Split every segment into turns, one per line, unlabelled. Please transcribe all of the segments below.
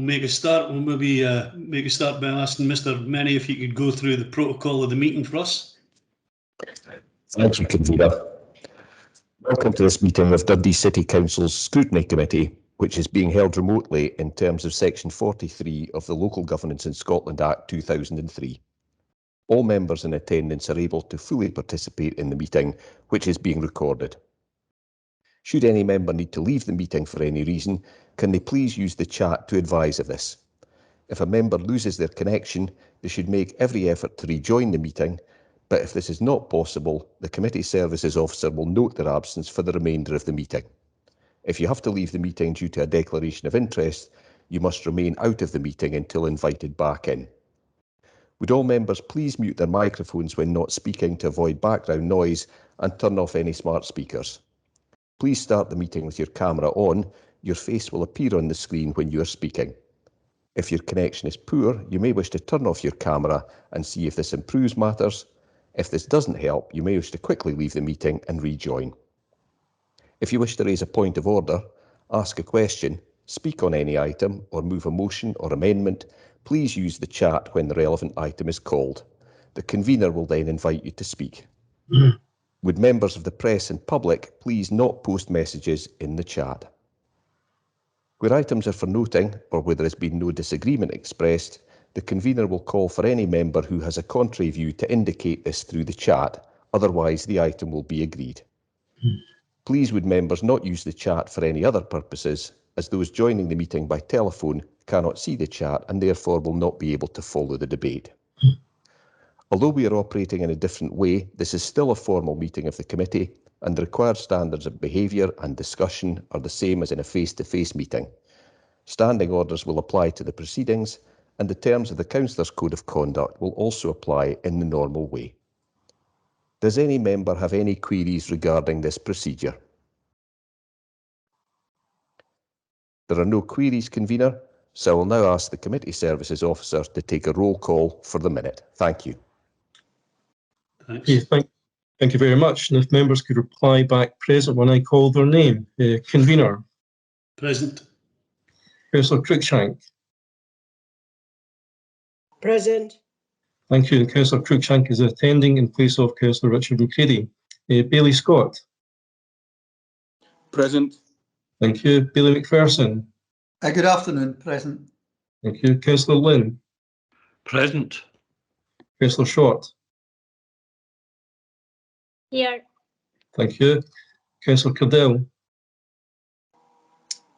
make a start. We'll maybe make a start by asking Mr. Menny if you could go through the protocol of the meeting for us.
Thank you, Convener. Welcome to this meeting of Dundee City Council's Scrutiny Committee, which is being held remotely in terms of Section 43 of the Local Governance in Scotland Act 2003. All members in attendance are able to fully participate in the meeting, which is being recorded. Should any member need to leave the meeting for any reason, can they please use the chat to advise of this? If a member loses their connection, they should make every effort to rejoin the meeting, but if this is not possible, the Committee Services Officer will note their absence for the remainder of the meeting. If you have to leave the meeting due to a declaration of interest, you must remain out of the meeting until invited back in. Would all members please mute their microphones when not speaking to avoid background noise and turn off any smart speakers. Please start the meeting with your camera on. Your face will appear on the screen when you are speaking. If your connection is poor, you may wish to turn off your camera and see if this improves matters. If this doesn't help, you may wish to quickly leave the meeting and rejoin. If you wish to raise a point of order, ask a question, speak on any item, or move a motion or amendment, please use the chat when the relevant item is called. The convener will then invite you to speak. Would members of the press and public please not post messages in the chat? Where items are for noting, or where there has been no disagreement expressed, the convener will call for any member who has a contrary view to indicate this through the chat, otherwise the item will be agreed. Please would members not use the chat for any other purposes, as those joining the meeting by telephone cannot see the chat and therefore will not be able to follow the debate. Although we are operating in a different way, this is still a formal meeting of the committee, and the required standards of behaviour and discussion are the same as in a face-to-face meeting. Standing orders will apply to the proceedings, and the terms of the Councillors' Code of Conduct will also apply in the normal way. Does any member have any queries regarding this procedure? There are no queries, Convener, so I will now ask the Committee Services Officer to take a roll call for the minute. Thank you.
Thanks.
Okay, thank you very much. And if members could reply back present when I call their name. Convener.
Present.
Councillor Cruikshank.
Present.
Thank you. And Councillor Cruikshank is attending in place of Councillor Richard McCready. Bailey Scott.
Present.
Thank you. Bailey McPherson.
Good afternoon. Present.
Thank you. Councillor Lynn.
Present.
Councillor Short.
Here.
Thank you. Councillor Cardell.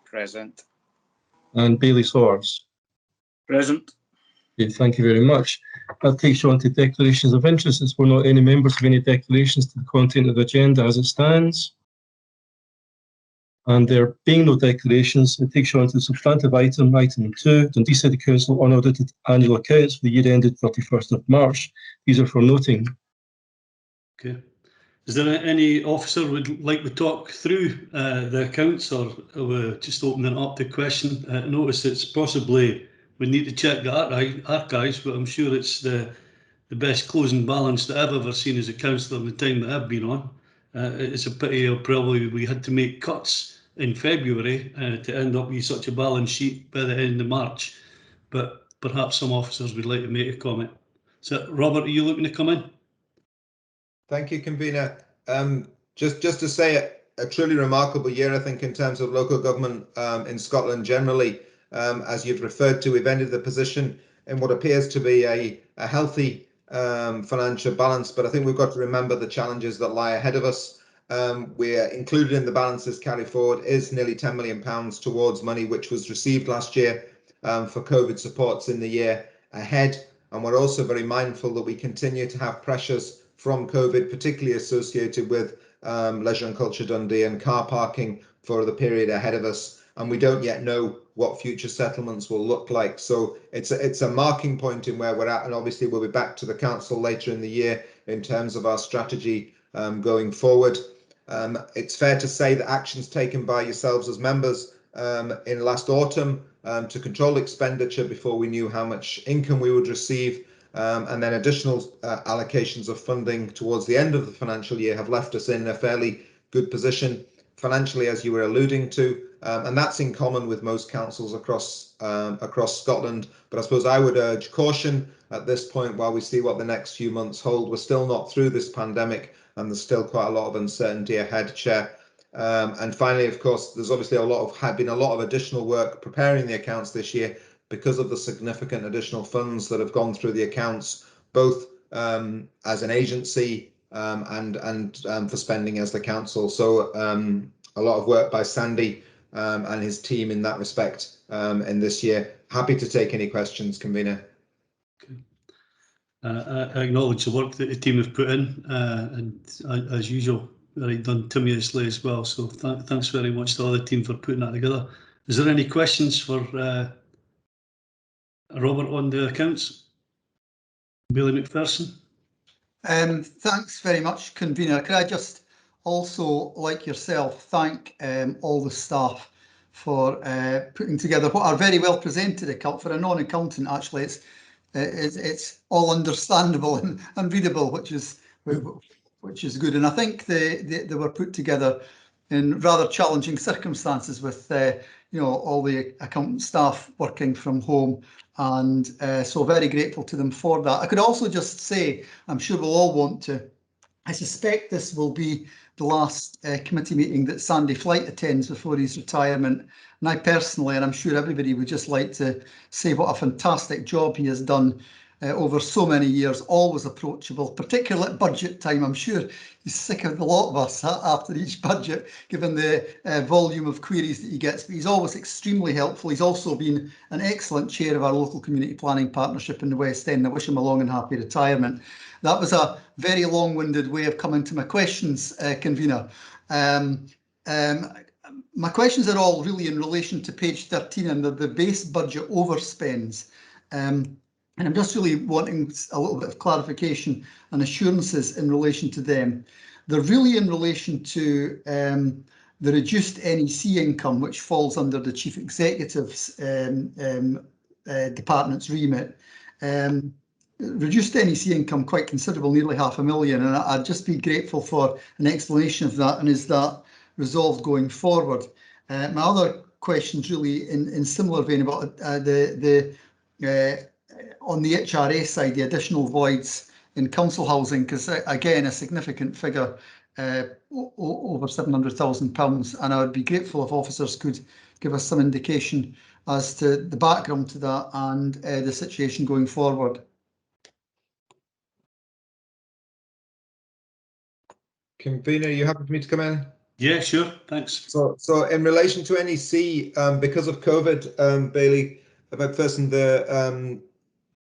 Present.
And Bailey Swords.
Present.
Okay, thank you very much. That takes you on to declarations of interest. Since we're not any members of any declarations to the content of the agenda as it stands, and there being no declarations, it takes you on to the substantive item 2, Dundee City Council unaudited annual accounts for the year ended 31st of March. These are for noting.
Okay. Is there any officer would like to talk through the accounts, or we're just opening it up to question? Notice it's possibly, we need to check the archives, but I'm sure it's the best closing balance that I've ever seen as a councillor in the time that I've been on. It's a pity probably we had to make cuts in February to end up with such a balance sheet by the end of March, but perhaps some officers would like to make a comment. So Robert, are you looking to come in?
Thank you, Convener. Just to say a truly remarkable year, I think, in terms of local government in Scotland generally. As you've referred to, we've ended the position in what appears to be a healthy financial balance, but I think we've got to remember the challenges that lie ahead of us. We're included in the balances carry forward is nearly £10 million towards money which was received last year for COVID supports in the year ahead. And we're also very mindful that we continue to have pressures from COVID, particularly associated with Leisure and Culture Dundee and car parking for the period ahead of us. And we don't yet know what future settlements will look like. So it's a marking point in where we're at. And obviously we'll be back to the council later in the year in terms of our strategy going forward. It's fair to say that actions taken by yourselves as members in last autumn to control expenditure before we knew how much income we would receive, and then additional allocations of funding towards the end of the financial year have left us in a fairly good position financially, as you were alluding to, and that's in common with most councils across Scotland. But I suppose I would urge caution at this point while we see what the next few months hold. We're still not through this pandemic, and there's still quite a lot of uncertainty ahead, Chair. And finally, of course, there's obviously been a lot of additional work preparing the accounts this year because of the significant additional funds that have gone through the accounts, both as an agency and for spending as the council. So a lot of work by Sandy and his team in that respect in this year. Happy to take any questions, convener.
Okay. I acknowledge the work that the team have put in, and as usual, very done timiously as well. So thanks very much to all the team for putting that together. Is there any questions for Robert on the accounts? Billy McPherson.
Thanks very much, convener. Could I just also, like yourself, thank all the staff for putting together what are very well presented accounts. For a non-accountant, actually, it's all understandable and readable, which is good. And I think they were put together in rather challenging circumstances with all the accountant staff working from home, and so very grateful to them for that. I could also just say, I'm sure we'll all want to, I suspect this will be the last committee meeting that Sandy Flight attends before his retirement. And I personally, and I'm sure everybody, would just like to say what a fantastic job he has done over so many years, always approachable, particularly at budget time. I'm sure he's sick of a lot of us after each budget, given the volume of queries that he gets, but he's always extremely helpful. He's also been an excellent chair of our local community planning partnership in the West End. I wish him a long and happy retirement. That was a very long-winded way of coming to my questions, convener. My questions are all really in relation to page 13 and the base budget overspends. And I'm just really wanting a little bit of clarification and assurances in relation to them. They're really in relation to the reduced NEC income, which falls under the Chief Executive's department's remit. Reduced NEC income quite considerable, nearly £500,000, and I'd just be grateful for an explanation of that, and is that resolved going forward? My other questions really in similar vein about on the HRA side, the additional voids in council housing, because again, a significant figure, over £700,000, and I would be grateful if officers could give us some indication as to the background to that and the situation going forward.
Convener, are you happy for me to come in?
Yeah, sure, thanks.
So in relation to NEC, because of COVID, Bailey, McPherson, the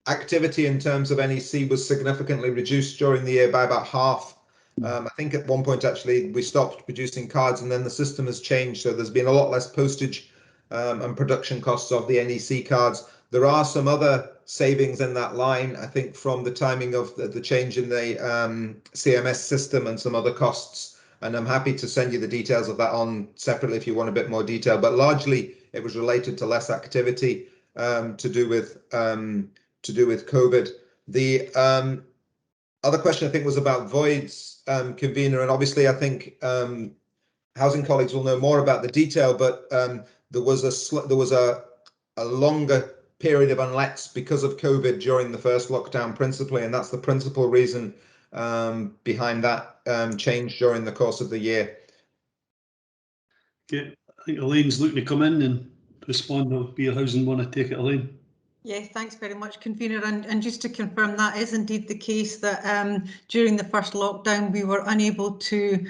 activity in terms of NEC was significantly reduced during the year by about half. I think at one point, actually, we stopped producing cards, and then the system has changed. So there's been a lot less postage and production costs of the NEC cards. There are some other savings in that line, I think, from the timing of the change in the CMS system and some other costs. And I'm happy to send you the details of that on separately if you want a bit more detail. But largely, it was related to less activity to do with COVID. The other question, I think, was about voids, convener, and obviously I think housing colleagues will know more about the detail, but there was a longer period of unlets because of COVID during the first lockdown principally, and that's the principal reason behind that change during the course of the year.
Okay, I think Elaine's looking to come in and respond. There'll be a housing one. I take it, Elaine.
Yeah, thanks very much, convener. And just to confirm, that is indeed the case, that during the first lockdown we were unable to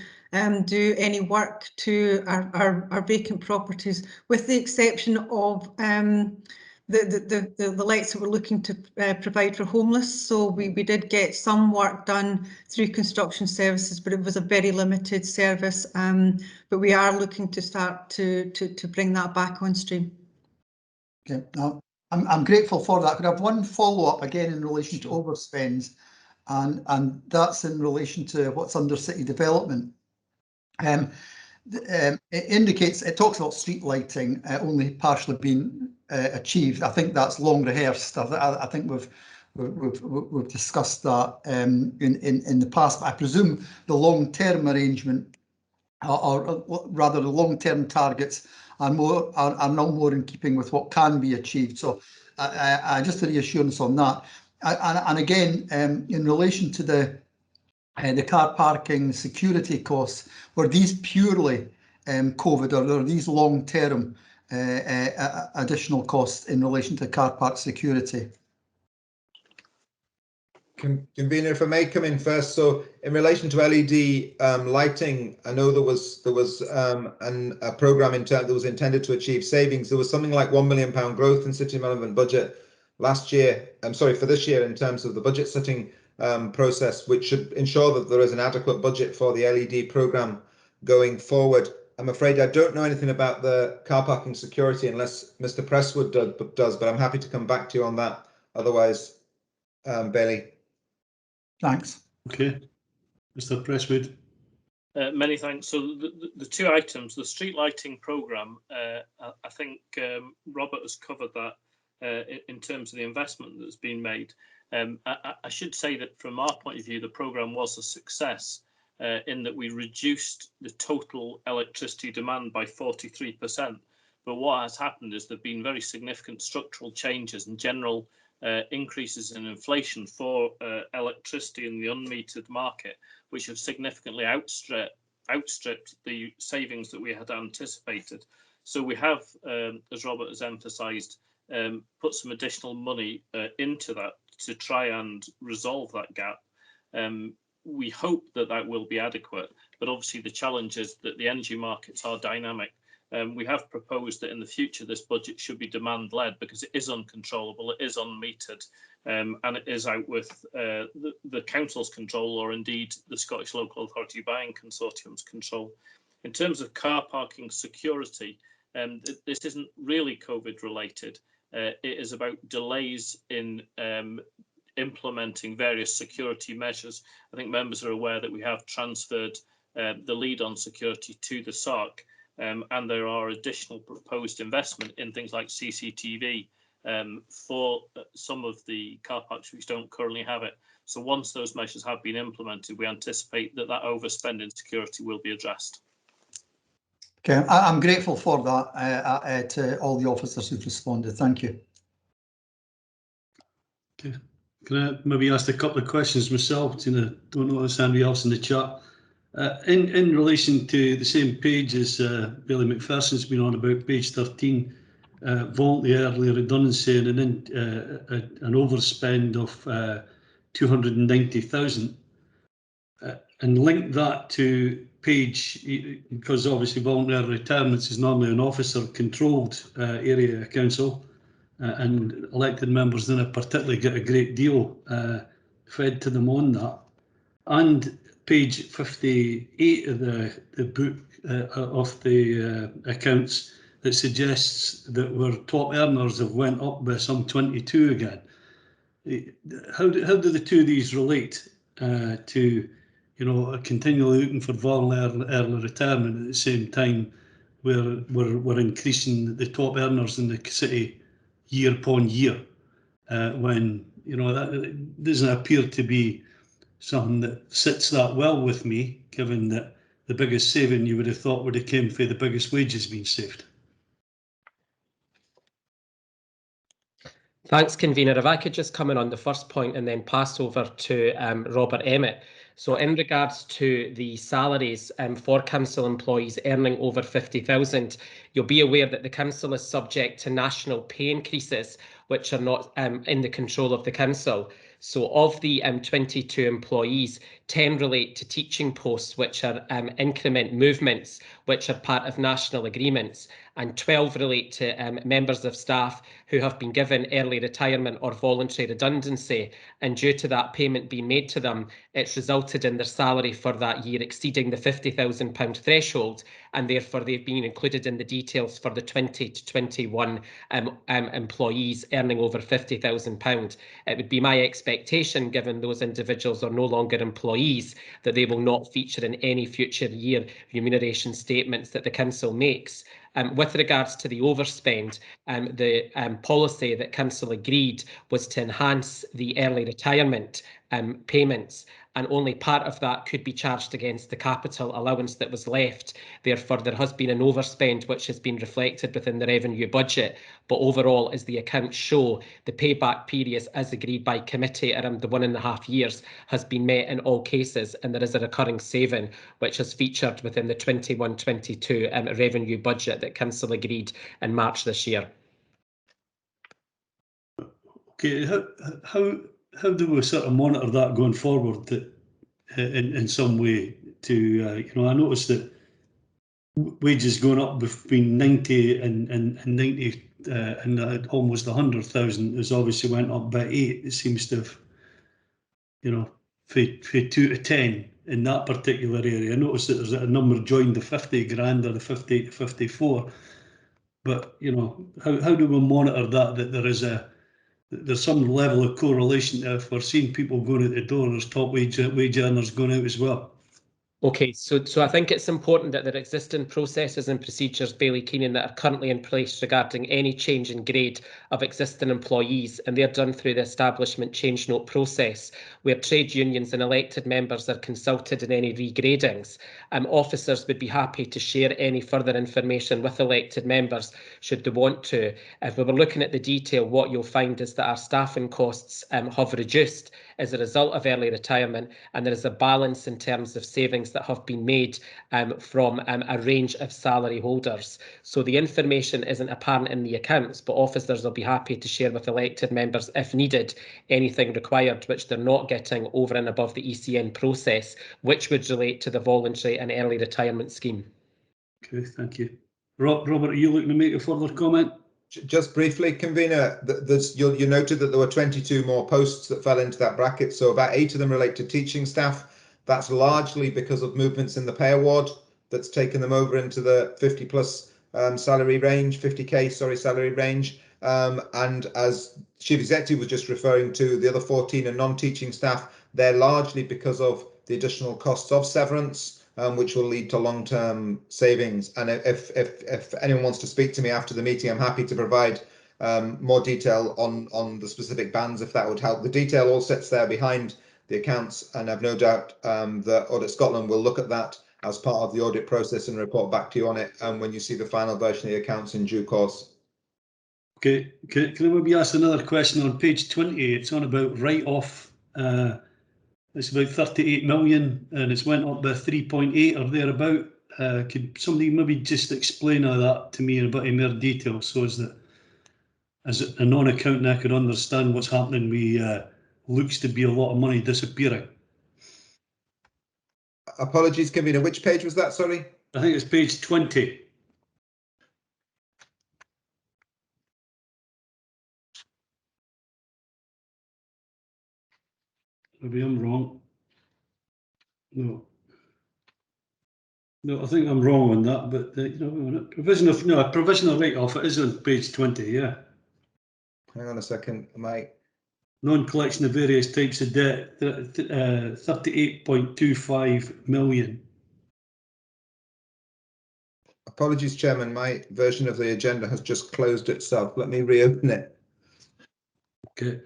do any work to our vacant properties, with the exception of the lights that we're looking to provide for homeless. So we did get some work done through construction services, but it was a very limited service. But we are looking to start to bring that back on stream.
Okay, now I'm grateful for that. Could I have one follow-up again in relation to overspends, and that's in relation to what's under city development. It talks about street lighting only partially being achieved. I think that's long rehearsed. I think we've discussed that in the past. But I presume the long-term arrangement or rather the long-term targets are now more in keeping with what can be achieved. So just a reassurance on that. And again, in relation to the car parking security costs, were these purely COVID, or are these long-term additional costs in relation to car park security?
Convener, if I may come in first. So in relation to LED lighting, I know there was a programme that was intended to achieve savings. There was something like £1 million growth in city relevant budget last year. For this year in terms of the budget setting process, which should ensure that there is an adequate budget for the LED programme going forward. I'm afraid I don't know anything about the car parking security unless Mr. Presswood does, but I'm happy to come back to you on that. Otherwise, Bailey.
Thanks.
Okay, Mr. Presswood.
Many thanks. So the two items, the street lighting programme, I think Robert has covered that in terms of the investment that's been made. I should say that from our point of view, the programme was a success in that we reduced the total electricity demand by 43%. But what has happened is there have been very significant structural changes and general increases in inflation for electricity in the unmetered market, which have significantly outstripped the savings that we had anticipated. So we have, as Robert has emphasised, put some additional money into that to try and resolve that gap. We hope that that will be adequate, but obviously the challenge is that the energy markets are dynamic. We have proposed that in the future this budget should be demand-led because it is uncontrollable, it is unmetered, and it is out with the council's control, or indeed the Scottish Local Authority Buying Consortium's control. In terms of car parking security, this isn't really COVID related. It is about delays in implementing various security measures. I think members are aware that we have transferred the lead on security to the SARC. And there are additional proposed investment in things like CCTV for some of the car parks which don't currently have it. So once those measures have been implemented, we anticipate that that overspend in security will be addressed.
Okay, I'm grateful for that to all the officers who've responded. Thank you.
Okay, can I maybe ask a couple of questions myself? Don't know if there's anybody else in the chat. In relation to the same page as Billy McPherson's been on about, page 13, voluntary early redundancy and an overspend of 290,000, and link that to page, because obviously voluntary retirements is normally an officer controlled area council, and elected members don't particularly get a great deal fed to them on that. And page 58 of the book of the accounts that suggests that our top earners have went up by some 22 again. How do the two of these relate to, continually looking for voluntary early retirement at the same time we're increasing the top earners in the city year upon year, when that doesn't appear to be something that sits that well with me, given that the biggest saving you would have thought would have came for the biggest wages being saved.
Thanks, Convener. If I could just come in on the first point and then pass over to Robert Emmett. So in regards to the salaries for council employees earning over 50,000, you'll be aware that the council is subject to national pay increases, which are not in the control of the council. So of the 22 employees, 10 relate to teaching posts, which are increment movements, which are part of national agreements, and 12 relate to members of staff who have been given early retirement or voluntary redundancy. And due to that payment being made to them, it's resulted in their salary for that year exceeding the £50,000 threshold, and therefore they've been included in the details for the 20 to 21 employees earning over £50,000. It would be my expectation, given those individuals are no longer employees, that they will not feature in any future year remuneration statements that the council makes. With regards to the overspend, the policy that council agreed was to enhance the early retirement payments, and only part of that could be charged against the capital allowance that was left. Therefore, there has been an overspend which has been reflected within the revenue budget. But overall, as the accounts show, the payback period, as agreed by committee around the 1.5 years, has been met in all cases, and there is a recurring saving which has featured within the 21-22 revenue budget that Council agreed in March this year.
Okay, how do we sort of monitor that going forward that, in some way to, you know, I noticed that wages going up between 90 and 90 and almost 100,000 has obviously went up by 8. It seems to have, you know, for 2 to 10 in that particular area. I noticed that there's a number joined the 50 grand or the 58 to 54. But, you know, how do we monitor that there's some level of correlation if we're seeing people going out the door, there's top wage earners going out as well?
Okay, so I think it's important that there are existing processes and procedures, Bailey Keenan, that are currently in place regarding any change in grade of existing employees, and they're done through the establishment change note process, where trade unions and elected members are consulted in any regradings. Officers would be happy to share any further information with elected members should they want to. If we were looking at the detail, what you'll find is that our staffing costs have reduced as a result of early retirement, and there is a balance in terms of savings that have been made from a range of salary holders. So the information isn't apparent in the accounts, but officers will be happy to share with elected members, if needed, anything required which they're not getting over and above the ECN process, which would relate to the voluntary and early retirement scheme.
Okay, thank you. Robert, are you looking to make a further comment?
Just briefly, Convener, you noted that there were 22 more posts that fell into that bracket, so about 8 of them relate to teaching staff. That's largely because of movements in the pay award that's taken them over into the 50 plus salary range, 50k, sorry, salary range. And as Chief Executive was just referring to, the other 14 are non-teaching staff. They're largely because of the additional costs of severance, which will lead to long-term savings. And if anyone wants to speak to me after the meeting, I'm happy to provide more detail on the specific bands if that would help. The detail all sits there behind the accounts, and I've no doubt that Audit Scotland will look at that as part of the audit process and report back to you on it when you see the final version of the accounts in due course. Okay,
can I maybe ask another question on page 20? It's on about write-off. It's about 38 million and it's went up by 3.8 or thereabout. Could somebody maybe just explain all that to me in a bit more detail, so as a non-accountant I could understand what's happening with looks to be a lot of money disappearing.
Apologies, Convener, which page was that, sorry?
I think it's page 20. Maybe I'm wrong. No, I think I'm wrong on that, but you know, provisional write-off, it is on page 20, yeah.
Hang on a second,
Non-collection of various types of debt, 38.25 million.
Apologies, Chairman, my version of the agenda has just closed itself. Let me reopen it.
Okay.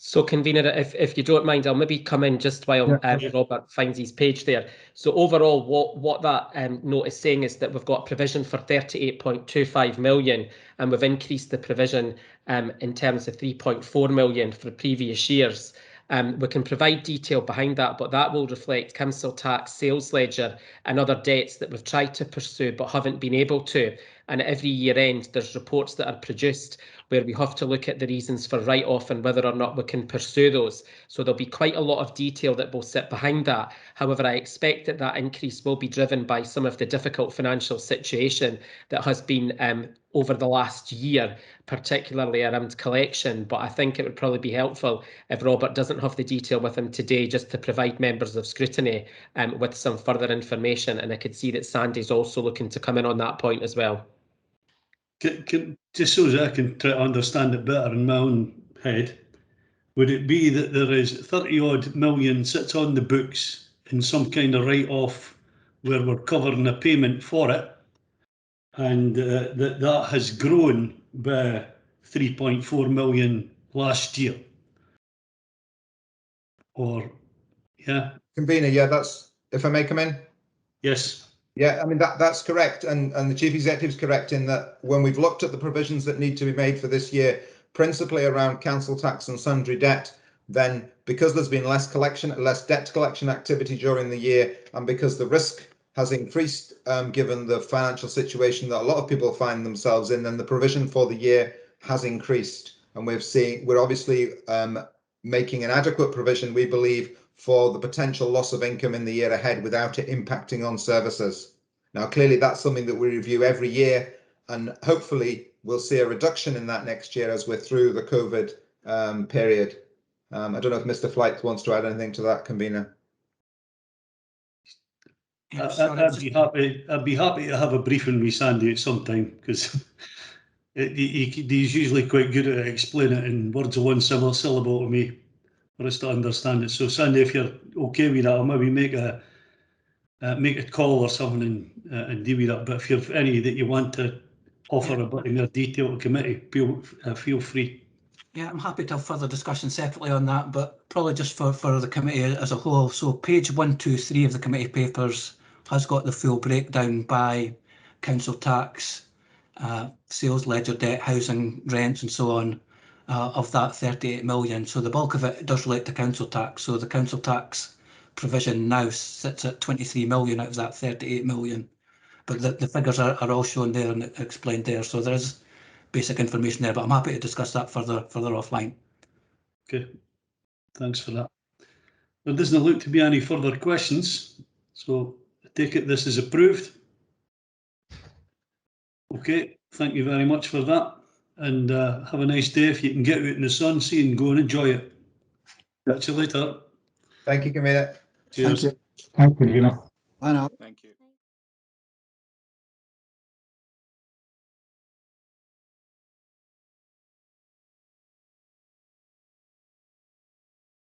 So, Convener, if you don't mind, I'll maybe come in just while Robert finds his page there. So overall, what that note is saying is that we've got provision for 38.25 million, and we've increased the provision in terms of 3.4 million for previous years. We can provide detail behind that, but that will reflect council tax, sales ledger and other debts that we've tried to pursue but haven't been able to. And at every year end, there's reports that are produced where we have to look at the reasons for write-off and whether or not we can pursue those. So there'll be quite a lot of detail that will sit behind that. However, I expect that that increase will be driven by some of the difficult financial situation that has been over the last year, particularly around collection. But I think it would probably be helpful if Robert doesn't have the detail with him today, just to provide members of Scrutiny with some further information. And I could see that Sandy's also looking to come in on that point as well.
Just so that I can try to understand it better in my own head, would it be that there is 30 odd million sits on the books in some kind of write-off where we're covering a payment for it, and that has grown by 3.4 million last year? Or Yeah.
Convener, yeah, that's, if I may come in.
Yes.
Yeah, I mean, that's correct. And the Chief Executive is correct in that when we've looked at the provisions that need to be made for this year, principally around council tax and sundry debt, then because there's been less debt collection activity during the year, and because the risk has increased given the financial situation that a lot of people find themselves in, then the provision for the year has increased. And we're obviously making an adequate provision, we believe, for the potential loss of income in the year ahead without it impacting on services. Now, clearly, that's something that we review every year, and hopefully we'll see a reduction in that next year as we're through the COVID period. I don't know if Mr. Flight wants to add anything to that, Convener.
I'd be happy to have a briefing with Sandy at some time, because he's usually quite good at explaining it in words of one syllable to me for us to understand it. So Sandy, if you're okay with that, I'll maybe make a call or something and deal with that. But if you've any that you want to offer a bit more detail to committee, feel free.
Yeah, I'm happy to have further discussion separately on that, but probably just for the committee as a whole. So page 123 of the committee papers has got the full breakdown by council tax, sales ledger debt, housing rents and so on, of that 38 million. So the bulk of it does relate to council tax. So the council tax provision now sits at 23 million out of that 38 million. But the figures are all shown there and explained there. So there is basic information there, but I'm happy to discuss that further offline.
Okay, thanks for that. There doesn't look to be any further questions, so I take it this is approved. Okay, thank you very much for that, and have a nice day. If you can get out in the sun, see and go and enjoy it. Catch you later.
Thank you, Convener.
Cheers.
Thank you.
Thank you, Convener.
Bye now.
Thank you.